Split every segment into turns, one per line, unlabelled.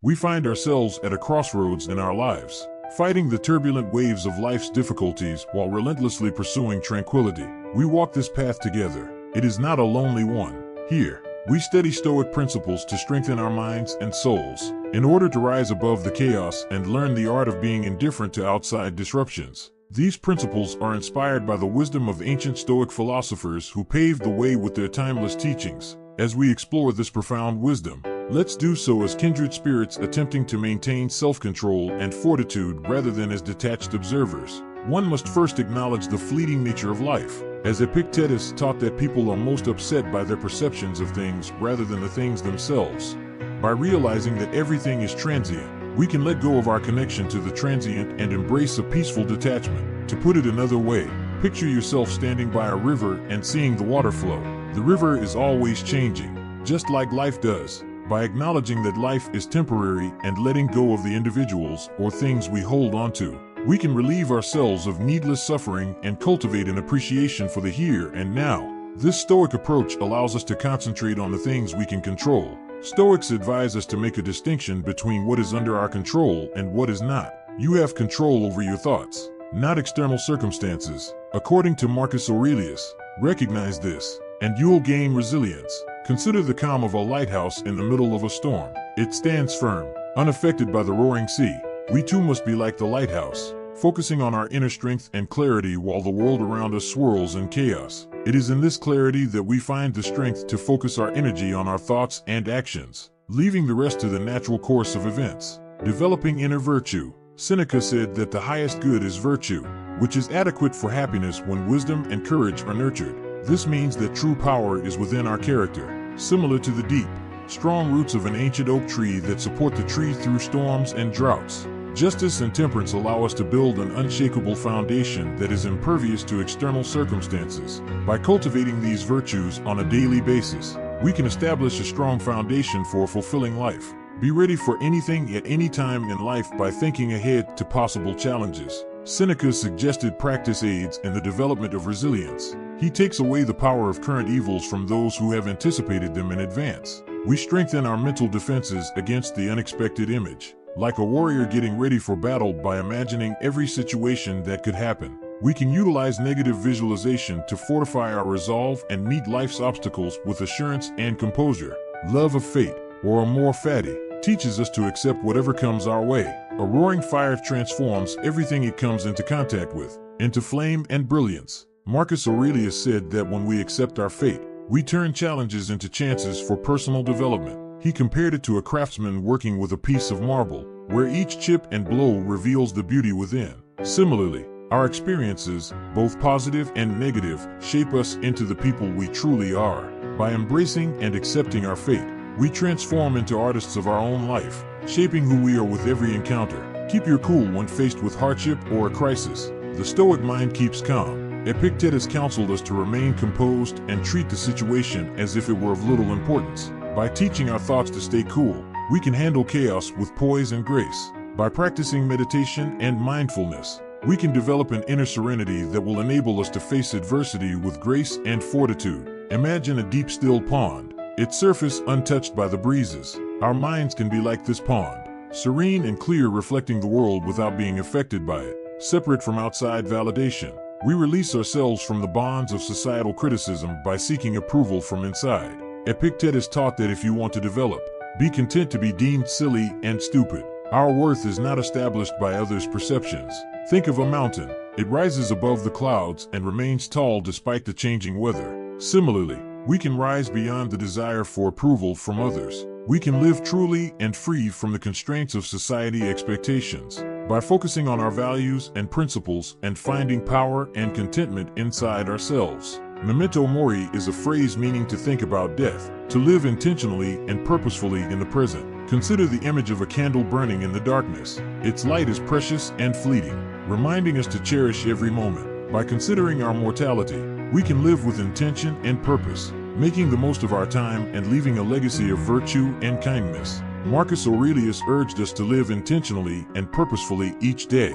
We find ourselves at a crossroads in our lives, fighting the turbulent waves of life's difficulties while relentlessly pursuing tranquility. We walk this path together. It is not a lonely one. Here, we study Stoic principles to strengthen our minds and souls, in order to rise above the chaos and learn the art of being indifferent to outside disruptions. These principles are inspired by the wisdom of ancient Stoic philosophers who paved the way with their timeless teachings. As we explore this profound wisdom, let's do so as kindred spirits attempting to maintain self-control and fortitude rather than as detached observers. One must first acknowledge the fleeting nature of life, as Epictetus taught that people are most upset by their perceptions of things rather than the things themselves. By realizing that everything is transient, we can let go of our connection to the transient and embrace a peaceful detachment. To put it another way, picture yourself standing by a river and seeing the water flow. The river is always changing, just like life does. By acknowledging that life is temporary and letting go of the individuals or things we hold onto, we can relieve ourselves of needless suffering and cultivate an appreciation for the here and now. This Stoic approach allows us to concentrate on the things we can control. Stoics advise us to make a distinction between what is under our control and what is not. You have control over your thoughts, not external circumstances. According to Marcus Aurelius, recognize this, and you'll gain resilience. Consider the calm of a lighthouse in the middle of a storm. It stands firm, unaffected by the roaring sea. We too must be like the lighthouse, focusing on our inner strength and clarity while the world around us swirls in chaos. It is in this clarity that we find the strength to focus our energy on our thoughts and actions, leaving the rest to the natural course of events. Developing inner virtue. Seneca said that the highest good is virtue, which is adequate for happiness when wisdom and courage are nurtured. This means that true power is within our character, similar to the deep, strong roots of an ancient oak tree that support the tree through storms and droughts. Justice and temperance allow us to build an unshakable foundation that is impervious to external circumstances. By cultivating these virtues on a daily basis, we can establish a strong foundation for a fulfilling life. Be ready for anything at any time in life by thinking ahead to possible challenges. Seneca suggested practice aids in the development of resilience. He takes away the power of current evils from those who have anticipated them in advance. We strengthen our mental defenses against the unexpected image. Like a warrior getting ready for battle by imagining every situation that could happen, we can utilize negative visualization to fortify our resolve and meet life's obstacles with assurance and composure. Love of fate, or amor fati, teaches us to accept whatever comes our way. A roaring fire transforms everything it comes into contact with, into flame and brilliance. Marcus Aurelius said that when we accept our fate, we turn challenges into chances for personal development. He compared it to a craftsman working with a piece of marble, where each chip and blow reveals the beauty within. Similarly, our experiences, both positive and negative, shape us into the people we truly are. By embracing and accepting our fate, we transform into artists of our own life, shaping who we are with every encounter. Keep your cool when faced with hardship or a crisis. The Stoic mind keeps calm. Epictetus counseled us to remain composed and treat the situation as if it were of little importance. By teaching our thoughts to stay cool, we can handle chaos with poise and grace. By practicing meditation and mindfulness, we can develop an inner serenity that will enable us to face adversity with grace and fortitude. Imagine a deep, still pond, its surface untouched by the breezes. Our minds can be like this pond, serene and clear, reflecting the world without being affected by it. Separate from outside validation, we release ourselves from the bonds of societal criticism by seeking approval from inside. Epictetus taught that if you want to develop, be content to be deemed silly and stupid. Our worth is not established by others' perceptions. Think of a mountain. It rises above the clouds and remains tall despite the changing weather. Similarly, we can rise beyond the desire for approval from others. We can live truly and free from the constraints of society expectations. By focusing on our values and principles and finding power and contentment inside ourselves. Memento mori is a phrase meaning to think about death, to live intentionally and purposefully in the present. Consider the image of a candle burning in the darkness. Its light is precious and fleeting, reminding us to cherish every moment. By considering our mortality, we can live with intention and purpose, making the most of our time and leaving a legacy of virtue and kindness. Marcus Aurelius urged us to live intentionally and purposefully each day.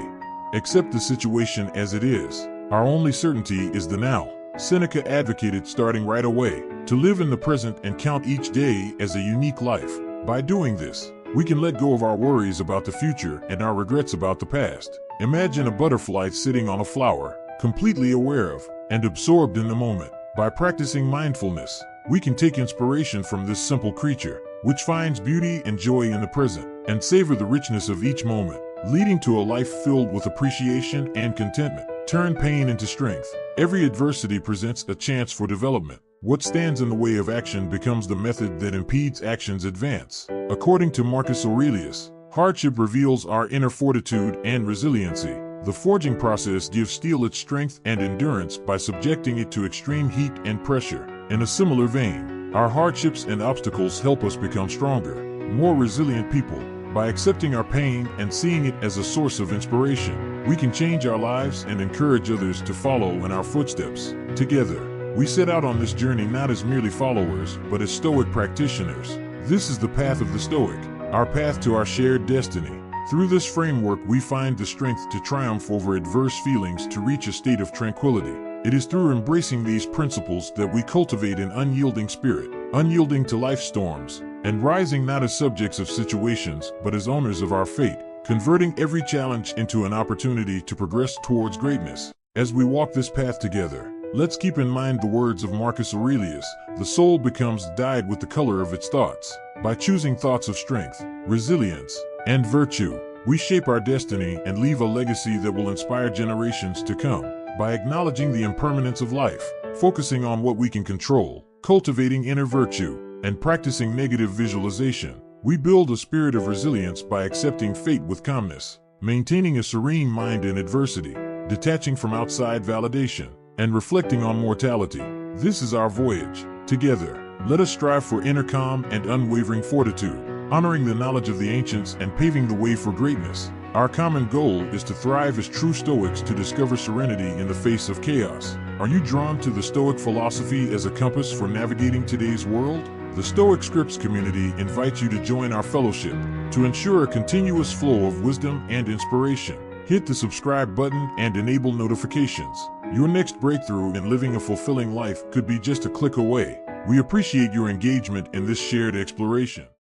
Accept the situation as it is. Our only certainty is the now. Seneca advocated starting right away, to live in the present and count each day as a unique life. By doing this, We can let go of our worries about the future and our regrets about the past. Imagine a butterfly sitting on a flower, completely aware of and absorbed in the moment. By practicing mindfulness, we can take inspiration from this simple creature, which finds beauty and joy in the present, and savor the richness of each moment, leading to a life filled with appreciation and contentment. Turn pain into strength. Every adversity presents a chance for development. What stands in the way of action becomes the method that impedes action's advance. According to Marcus Aurelius, hardship reveals our inner fortitude and resiliency. The forging process gives steel its strength and endurance by subjecting it to extreme heat and pressure. In a similar vein, our hardships and obstacles help us become stronger, more resilient people. By accepting our pain and seeing it as a source of inspiration, we can change our lives and encourage others to follow in our footsteps. Together, we set out on this journey not as merely followers, but as Stoic practitioners. This is the path of the Stoic, our path to our shared destiny. Through this framework, we find the strength to triumph over adverse feelings to reach a state of tranquility. It is through embracing these principles that we cultivate an unyielding spirit, unyielding to life's storms, and rising not as subjects of situations, but as owners of our fate, converting every challenge into an opportunity to progress towards greatness. As we walk this path together, let's keep in mind the words of Marcus Aurelius: the soul becomes dyed with the color of its thoughts. By choosing thoughts of strength, resilience, and virtue, we shape our destiny and leave a legacy that will inspire generations to come. By acknowledging the impermanence of life, focusing on what we can control, cultivating inner virtue, and practicing negative visualization, we build a spirit of resilience by accepting fate with calmness, maintaining a serene mind in adversity, detaching from outside validation, and reflecting on mortality. This is our voyage. Together, let us strive for inner calm and unwavering fortitude, honoring the knowledge of the ancients and paving the way for greatness. Our common goal is to thrive as true Stoics, to discover serenity in the face of chaos. Are you drawn to the Stoic philosophy as a compass for navigating today's world? The Stoic Scripts community invites you to join our fellowship to ensure a continuous flow of wisdom and inspiration. Hit the subscribe button and enable notifications. Your next breakthrough in living a fulfilling life could be just a click away. We appreciate your engagement in this shared exploration.